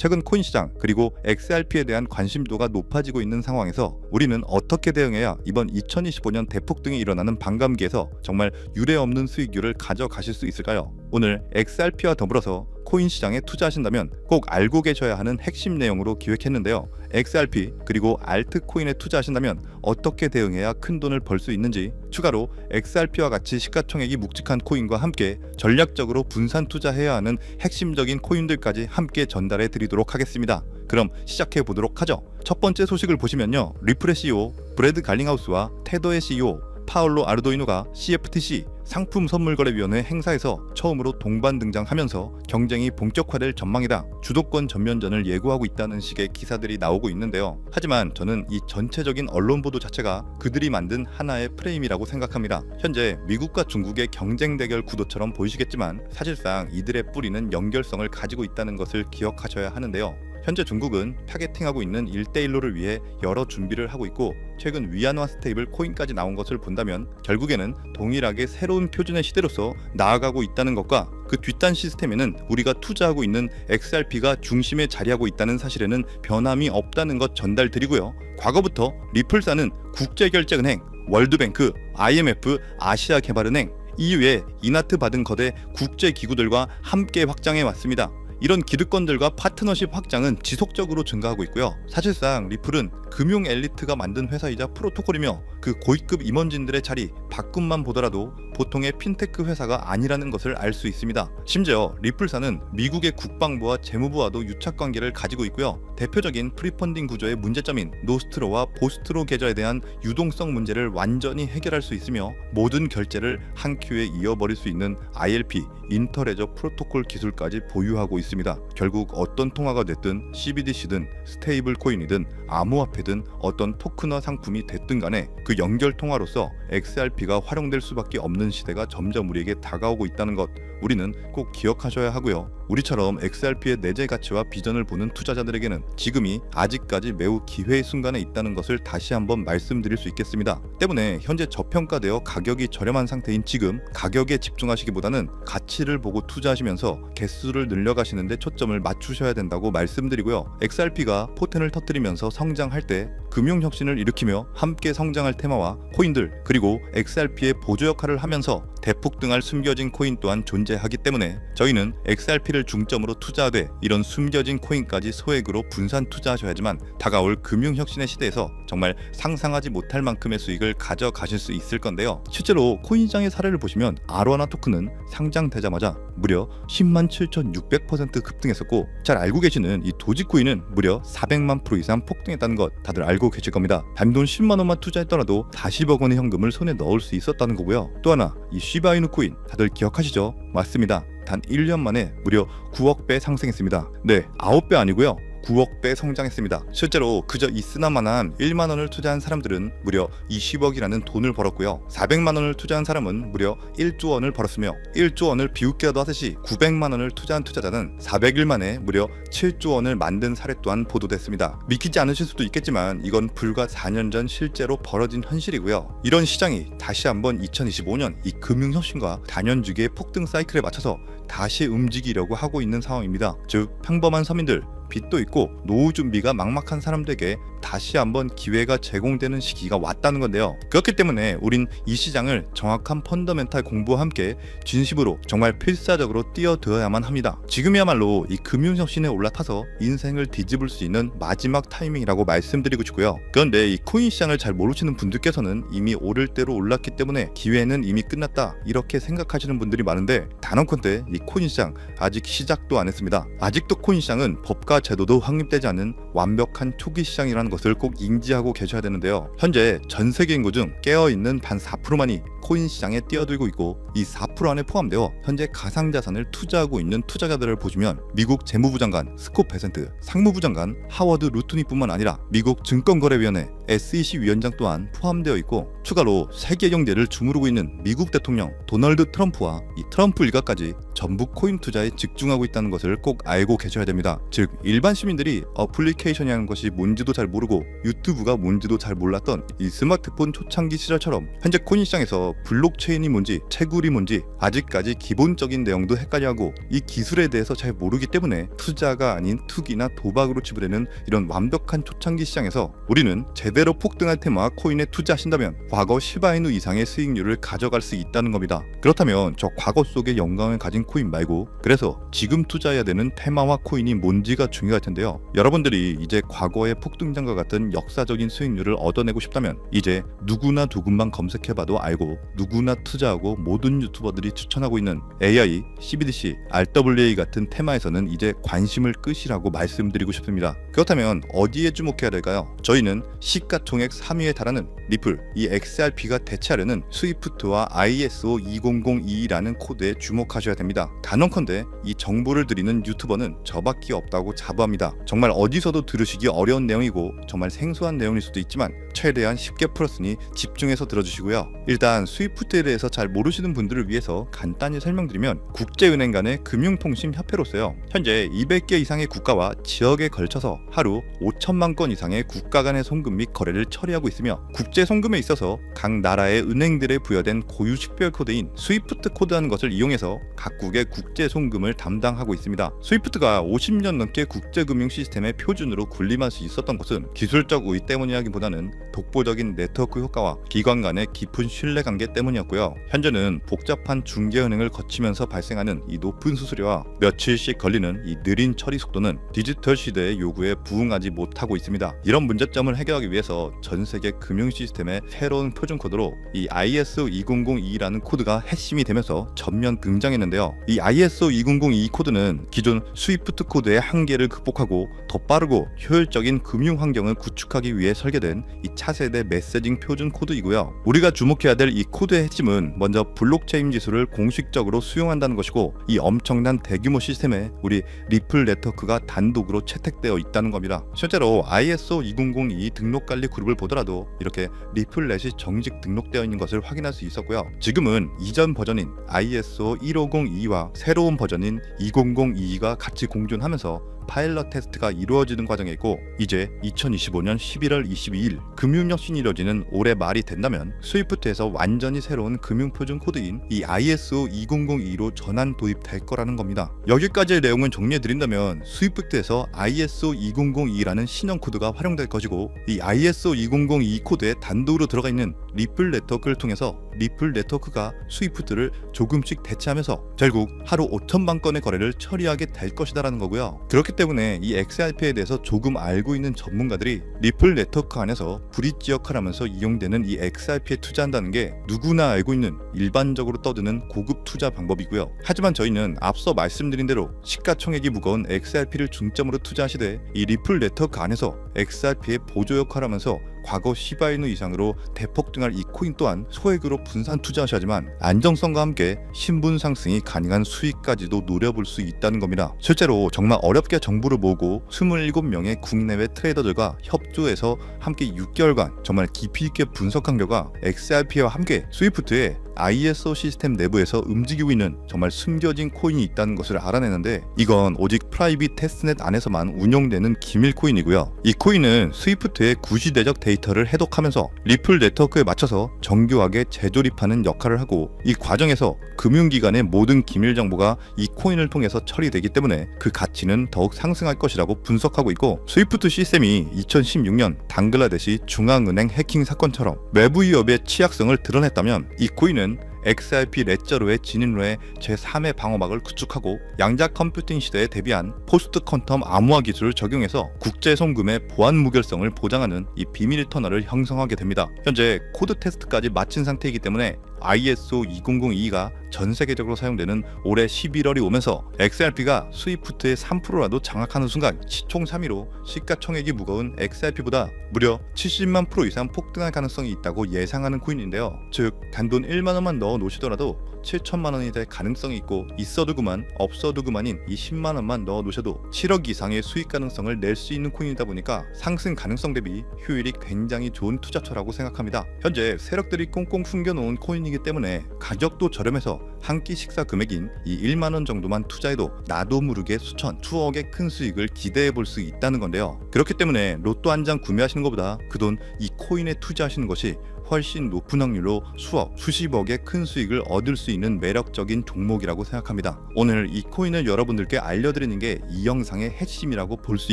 최근 코인 시장 그리고 XRP에 대한 관심도가 높아지고 있는 상황에서 우리는 어떻게 대응해야 이번 2025년 대폭등이 일어나는 반감기에서 정말 유례없는 수익률을 가져가실 수 있을까요? 오늘 XRP와 더불어서 코인 시장에 투자하신다면 꼭 알고 계셔야 하는 핵심 내용으로 기획했는데요. XRP 그리고 알트코인에 투자하신다면 어떻게 대응해야 큰 돈을 벌 수 있는지, 추가로 XRP와 같이 시가총액이 묵직한 코인과 함께 전략적으로 분산 투자해야 하는 핵심적인 코인들까지 함께 전달해 드리도록 하겠습니다. 그럼 시작해 보도록 하죠. 첫 번째 소식을 보시면요, 리플의 CEO 브래드 갈링하우스와 테더의 CEO 파울로 아르도이노가 CFTC 상품선물거래위원회 행사에서 처음으로 동반 등장하면서 경쟁이 본격화될 전망이다, 주도권 전면전을 예고하고 있다는 식의 기사들이 나오고 있는데요. 하지만 저는 이 전체적인 언론 보도 자체가 그들이 만든 하나의 프레임이라고 생각합니다. 현재 미국과 중국의 경쟁 대결 구도처럼 보이시겠지만 사실상 이들의 뿌리는 연결성을 가지고 있다는 것을 기억하셔야 하는데요. 현재 중국은 타겟팅하고 있는 1대1로를 위해 여러 준비를 하고 있고, 최근 위안화 스테이블 코인까지 나온 것을 본다면 결국에는 동일하게 새로운 표준의 시대로서 나아가고 있다는 것과 그 뒷단 시스템에는 우리가 투자하고 있는 XRP가 중심에 자리하고 있다는 사실에는 변함이 없다는 것 전달드리고요. 과거부터 리플사는 국제결제은행, 월드뱅크, IMF, 아시아개발은행, EU의 이나트 받은 거대 국제기구들과 함께 확장해 왔습니다. 이런 기득권들과 파트너십 확장은 지속적으로 증가하고 있고요. 사실상 리플은 금융 엘리트가 만든 회사이자 프로토콜이며 그 고위급 임원진들의 자리 바꿈만 보더라도 보통의 핀테크 회사가 아니라는 것을 알 수 있습니다. 심지어 리플사는 미국의 국방부와 재무부와도 유착관계를 가지고 있고요. 대표적인 프리펀딩 구조의 문제점인 노스트로와 포스트로 계좌에 대한 유동성 문제를 완전히 해결할 수 있으며 모든 결제를 한 큐에 이어버릴 수 있는 ILP 인터레저 프로토콜 기술까지 보유하고 있습니다. 결국 어떤 통화가 됐든 CBDC든 스테이블 코인이든 암호화폐든 어떤 토큰화 상품이 됐든 간에 그 연결 통화로서 XRP가 활용될 수밖에 없는 시대가 점점 우리에게 다가오고 있다는 것, 우리는 꼭 기억하셔야 하고요. 우리처럼 XRP의 내재 가치와 비전을 보는 투자자들에게는 지금이 아직까지 매우 기회의 순간에 있다는 것을 다시 한번 말씀드릴 수 있겠습니다. 때문에 현재 저평가되어 가격이 저렴한 상태인 지금 가격에 집중하시기보다는 가치를 보고 투자하시면서 개수를 늘려가시는데 초점을 맞추셔야 된다고 말씀드리고요. XRP가 포텐을 터뜨리면서 성장할 때 금융혁신을 일으키며 함께 성장할 테마와 코인들, 그리고 XRP의 보조 역할을 하면서 대폭등할 숨겨진 코인 또한 존재하기 때문에 저희는 XRP를 중점으로 투자하되 이런 숨겨진 코인까지 소액으로 분산 투자하셔야지만 다가올 금융혁신의 시대에서 정말 상상하지 못할 만큼의 수익을 가져가실 수 있을 건데요. 실제로 코인 시장의 사례를 보시면 아로하나 토큰은 상장되자마자 무려 107,600% 급등했었고, 잘 알고 계시는 이 도지코인은 무려 400만 프로 이상 폭등했다는 것 다들 알고 계실 겁니다. 단돈 10만 원만 투자했더라도 40억 원의 현금을 손에 넣을 수 있었다는 거고요. 또 하나, 이 시바이누 코인 다들 기억하시죠? 맞습니다. 단 1년 만에 무려 9억 배 상승했습니다. 네, 9배 아니고요. 9억 배 성장했습니다. 실제로 그저 있으나마나한 1만 원을 투자한 사람들은 무려 20억이라는 돈을 벌었고요. 400만 원을 투자한 사람은 무려 1조 원을 벌었으며 1조 원을 비웃기라도 하듯이 900만 원을 투자한 투자자는 400일 만에 무려 7조 원을 만든 사례 또한 보도됐습니다. 믿기지 않으실 수도 있겠지만 이건 불과 4년 전 실제로 벌어진 현실이고요. 이런 시장이 다시 한번 2025년 이 금융혁신과 단연주기의 폭등 사이클에 맞춰서 다시 움직이려고 하고 있는 상황입니다. 즉 평범한 서민들, 빚도 있고 노후 준비가 막막한 사람들에게 다시 한번 기회가 제공되는 시기가 왔다는 건데요. 그렇기 때문에 우린 이 시장을 정확한 펀더멘탈 공부와 함께 진심으로 정말 필사적으로 뛰어들어야만 합니다. 지금이야말로 이 금융혁신에 올라타서 인생을 뒤집을 수 있는 마지막 타이밍이라고 말씀드리고 싶고요. 그런데 이 코인 시장을 잘 모르시는 분들께서는 이미 오를 대로 올랐기 때문에 기회는 이미 끝났다 이렇게 생각하시는 분들이 많은데, 단언컨대 이 코인 시장 아직 시작도 안 했습니다. 아직도 코인 시장은 법과 제도도 확립되지 않은 완벽한 초기 시장이라는 것을 꼭 인지하고 계셔야 되는데요. 현재 전 세계 인구 중 깨어있는 반 4%만이 코인 시장에 뛰어들고 있고, 이 4% 안에 포함되어 현재 가상자산을 투자하고 있는 투자자들을 보시면 미국 재무부 장관 스콧 베센트, 상무부 장관 하워드 루트니뿐만 아니라 미국 증권거래위원회 SEC 위원장 또한 포함되어 있고, 추가로 세계 경제를 주무르고 있는 미국 대통령 도널드 트럼프와 이 트럼프 일가까지 전부 코인 투자에 집중하고 있다는 것을 꼭 알고 계셔야 됩니다. 즉 일반 시민들이 어플리케이션이라는 것이 뭔지도 잘 모르고 유튜브가 뭔지도 잘 몰랐던 이 스마트폰 초창기 시절처럼 현재 코인 시장에서 심지어 블록체인이 뭔지 채굴이 뭔지 아직까지 기본적인 내용도 헷갈려하고 이 기술에 대해서 잘 모르기 때문에 투자가 아닌 투기나 도박으로 치부되는 이런 완벽한 초창기 시장에서 우리는 제대로 폭등할 테마와 코인에 투자하신다면 과거 시바이누 이상의 수익률을 가져갈 수 있다는 겁니다. 그렇다면 저 과거 속의 영광을 가진 코인 말고 그래서 지금 투자해야 되는 테마와 코인이 뭔지가 중요할 텐데요. 여러분들이 이제 과거의 폭등장과 같은 역사적인 수익률을 얻어내고 싶다면 이제 누구나 조금만 검색해봐도 알고 누구나 투자하고 모든 유튜버들이 추천하고 있는 AI, CBDC, RWA 같은 테마에서는 이제 관심을 끄시라고 말씀드리고 싶습니다. 그렇다면 어디에 주목해야 될까요? 저희는 시가총액 3위에 달하는 리플, 이 XRP가 대체하려는 스위프트와 ISO 20022라는 코드에 주목하셔야 됩니다. 단언컨대 이 정보를 드리는 유튜버는 저밖에 없다고 자부합니다. 정말 어디서도 들으시기 어려운 내용이고 정말 생소한 내용일 수도 있지만 최대한 쉽게 풀었으니 집중해서 들어주시고요. 일단 스위프트에 대해서 잘 모르시는 분들을 위해서 간단히 설명드리면 국제은행 간의 금융통신협회로서요. 현재 200개 이상의 국가와 지역에 걸쳐서 하루 5천만 건 이상의 국가 간의 송금 및 거래를 처리하고 있으며 국제 송금에 있어서 각 나라의 은행들에 부여된 고유 식별 코드인 스위프트 코드라는 것을 이용해서 각국의 국제 송금을 담당하고 있습니다. 스위프트가 50년 넘게 국제금융 시스템의 표준으로 군림할 수 있었던 것은 기술적 우위 때문이라기보다는 독보적인 네트워크 효과와 기관 간의 깊은 신뢰관계 때문이었고요. 현재는 복잡한 중개은행을 거치면서 발생하는 이 높은 수수료와 며칠씩 걸리는 이 느린 처리 속도는 디지털 시대의 요구에 부응하지 못하고 있습니다. 이런 문제점을 해결하기 위해서 전 세계 금융 시스템의 새로운 표준 코드로 이 ISO 2002라는 코드가 핵심이 되면서 전면 등장했는데요. 이 ISO 2002 코드는 기존 스위프트 코드의 한계를 극복하고 더 빠르고 효율적인 금융 환경을 구축하기 위해 설계된 이 차세대 메시징 표준 코드이고요. 우리가 주목해야 될 이 코드의 핵심은 먼저 블록체인 기술을 공식적으로 수용한다는 것이고 이 엄청난 대규모 시스템에 우리 리플 네트워크가 단독으로 채택되어 있다는 겁니다. 실제로 ISO 2002 등록관리 그룹을 보더라도 이렇게 리플넷이 정식 등록되어 있는 것을 확인할 수 있었고요. 지금은 이전 버전인 ISO 1502와 새로운 버전인 2002가 같이 공존하면서 파일럿 테스트가 이루어지는 과정에 있고 이제 2025년 11월 22일 금융혁신이 이루어지는 올해 말이 된다면 스위프트에서 완전히 새로운 금융표준 코드인 이 ISO 2002로 전환 도입될 거라는 겁니다. 여기까지의 내용을 정리해드린다면 스위프트에서 ISO 2002라는 신형 코드가 활용될 것이고 이 ISO 2002 코드에 단독으로 들어가 있는 리플 네트워크를 통해서 리플 네트워크가 스위프트를 조금씩 대체하면서 결국 하루 5천만 건의 거래를 처리하게 될 것이다라는 거고요. 그렇기 때문에 이 XRP에 대해서 조금 알고 있는 전문가들이 리플 네트워크 안에서 브릿지 역할을 하면서 이용되는 이 XRP에 투자한다는 게 누구나 알고 있는 일반적으로 떠드는 고급 투자 방법이고요. 하지만 저희는 앞서 말씀드린 대로 시가총액이 무거운 XRP를 중점으로 투자하시되 이 리플 네트워크 안에서 XRP의 보조 역할을 하면서 과거 시바이누 이상으로 대폭등할 이 코인 또한 소액으로 분산 투자하셔야지만 안정성과 함께 신분 상승이 가능한 수익까지도 노려볼 수 있다는 겁니다. 실제로 정말 어렵게 정보를 모으고 27명의 국내외 트레이더들과 협조해서 함께 6개월간 정말 깊이 있게 분석한 결과 XRP와 함께 스위프트의 ISO 시스템 내부에서 움직이고 있는 정말 숨겨진 코인이 있다는 것을 알아내는데 이건 오직 프라이빗 테스트넷 안에서만 운영되는 기밀 코인이고요. 이 코인은 스위프트의 구시대적 데이터를 해독하면서 리플 네트워크에 맞춰서 정교하게 재조립하는 역할을 하고 이 과정에서 금융기관의 모든 기밀 정보가 이 코인을 통해서 처리되기 때문에 그 가치는 더욱 상승할 것이라고 분석하고 있고 스위프트 시스템이 2016년 방글라데시 중앙은행 해킹 사건처럼 외부 위협의 취약성을 드러냈다면 이 코인은 XRP 레저로의 진입로의 제3의 방어막을 구축하고 양자 컴퓨팅 시대에 대비한 포스트 퀀텀 암호화 기술을 적용해서 국제 송금의 보안 무결성을 보장하는 이 비밀 터널을 형성하게 됩니다. 현재 코드 테스트까지 마친 상태이기 때문에 ISO 2002가 전 세계적으로 사용되는 올해 11월이 오면서 XRP가 스위프트의 3%라도 장악하는 순간 시총 3위로 시가총액이 무거운 XRP보다 무려 70만 프로 이상 폭등할 가능성이 있다고 예상하는 코인인데요. 즉 단돈 1만 원만 넣어 놓으시더라도 7천만 원이 될 가능성이 있고 있어도 그만 없어도 그만인 이 10만 원만 넣어 놓으셔도 7억 이상의 수익 가능성을 낼 수 있는 코인이다 보니까 상승 가능성 대비 효율이 굉장히 좋은 투자처라고 생각합니다. 현재 세력들이 꽁꽁 숨겨놓은 코인이기 때문에 가격도 저렴해서 한 끼 식사 금액인 이 1만 원 정도만 투자해도 나도 모르게 수천, 수억의 큰 수익을 기대해 볼 수 있다는 건데요. 그렇기 때문에 로또 한 장 구매하시는 것보다 그 돈 이 코인에 투자하시는 것이 훨씬 높은 확률로 수억, 수십억의 큰 수익을 얻을 수 있는 매력적인 종목이라고 생각합니다. 오늘 이 코인을 여러분들께 알려드리는 게 이 영상의 핵심이라고 볼 수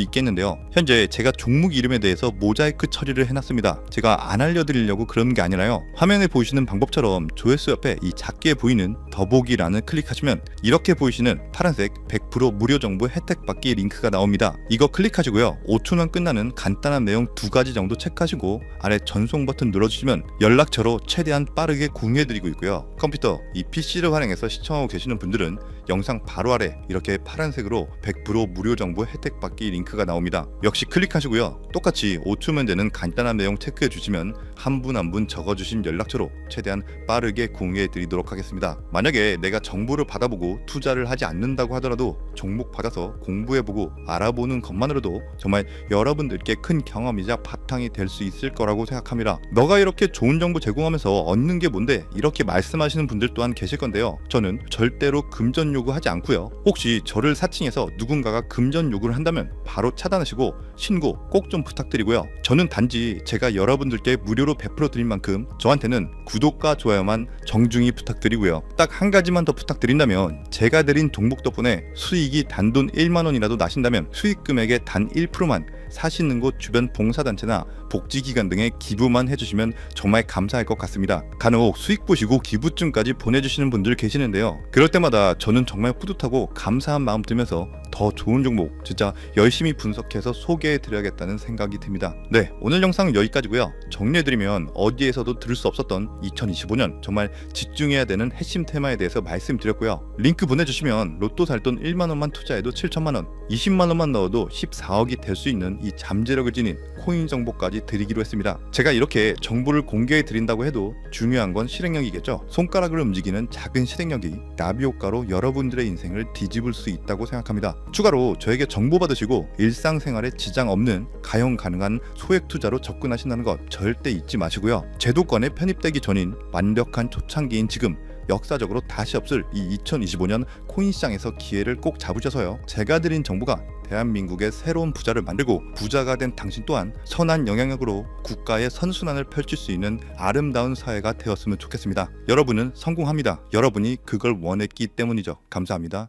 있겠는데요. 현재 제가 종목 이름에 대해서 모자이크 처리를 해놨습니다. 제가 안 알려드리려고 그런 게 아니라요. 화면에 보이시는 방법처럼 조회수 옆에 이 작게 보이는 더보기란을 클릭하시면 이렇게 보이시는 파란색 100% 무료 정보 혜택 받기 링크가 나옵니다. 이거 클릭하시고요. 5초면 끝나는 간단한 내용 2가지 정도 체크하시고 아래 전송 버튼 눌러주시면 연락처로 최대한 빠르게 공유해드리고 있고요. 컴퓨터, 이 PC를 활용해서 시청하고 계시는 분들은 영상 바로 아래 이렇게 파란색으로 100% 무료 정보 혜택 받기 링크가 나옵니다. 역시 클릭하시고요. 똑같이 5초면 되는 간단한 내용 체크해 주시면 한 분 한 분 적어주신 연락처로 최대한 빠르게 공유해 드리도록 하겠습니다. 만약에 내가 정보를 받아보고 투자를 하지 않는다고 하더라도 종목 받아서 공부해보고 알아보는 것만으로도 정말 여러분들께 큰 경험이자 바탕이 될 수 있을 거라고 생각합니다. 너가 이렇게 좋은 정보 제공하면서 얻는 게 뭔데? 이렇게 말씀하시는 분들 또한 계실 건데요. 저는 절대로 금전 요구하지 않고요. 혹시 저를 사칭해서 누군가가 금전 요구를 한다면 바로 차단하시고 신고 꼭 좀 부탁드리고요. 저는 단지 제가 여러분들께 무료로 베풀어 드린 만큼 저한테는 구독과 좋아요만 정중히 부탁드리고요. 딱 한 가지만 더 부탁드린다면 제가 드린 종목 덕분에 수익이 단돈 1만원이라도 나신다면 수익 금액의 단 1%만 사시는 곳 주변 봉사단체나 복지기관 등에 기부만 해주시면 정말 감사할 것 같습니다. 간혹 수익 보시고 기부증까지 보내주시는 분들 계시는데요. 그럴 때마다 저는 정말 뿌듯하고 감사한 마음 들면서 더 좋은 종목 진짜 열심히 분석해서 소개해드려야겠다는 생각이 듭니다. 네, 오늘 영상은 여기까지고요. 정리해드리면 어디에서도 들을 수 없었던 2025년 정말 집중해야 되는 핵심 테마에 대해서 말씀드렸고요. 링크 보내주시면 로또 살 돈 1만원만 투자해도 7천만원, 20만원만 넣어도 14억이 될 수 있는 이 잠재력을 지닌 코인 정보까지 드리기로 했습니다. 제가 이렇게 정보를 공개해 드린다고 해도 중요한 건 실행력이겠죠. 손가락을 움직이는 작은 실행력이 나비 효과로 여러분들의 인생을 뒤집을 수 있다고 생각합니다. 추가로 저에게 정보 받으시고 일상생활에 지장 없는 가용 가능한 소액 투자로 접근하신다는 것 절대 잊지 마시고요. 제도권에 편입되기 전인 완벽한 초창기인 지금 역사적으로 다시 없을 이 2025년 코인 시장에서 기회를 꼭 잡으셔서요. 제가 드린 정보가 대한민국의 새로운 부자를 만들고 부자가 된 당신 또한 선한 영향력으로 국가의 선순환을 펼칠 수 있는 아름다운 사회가 되었으면 좋겠습니다. 여러분은 성공합니다. 여러분이 그걸 원했기 때문이죠. 감사합니다.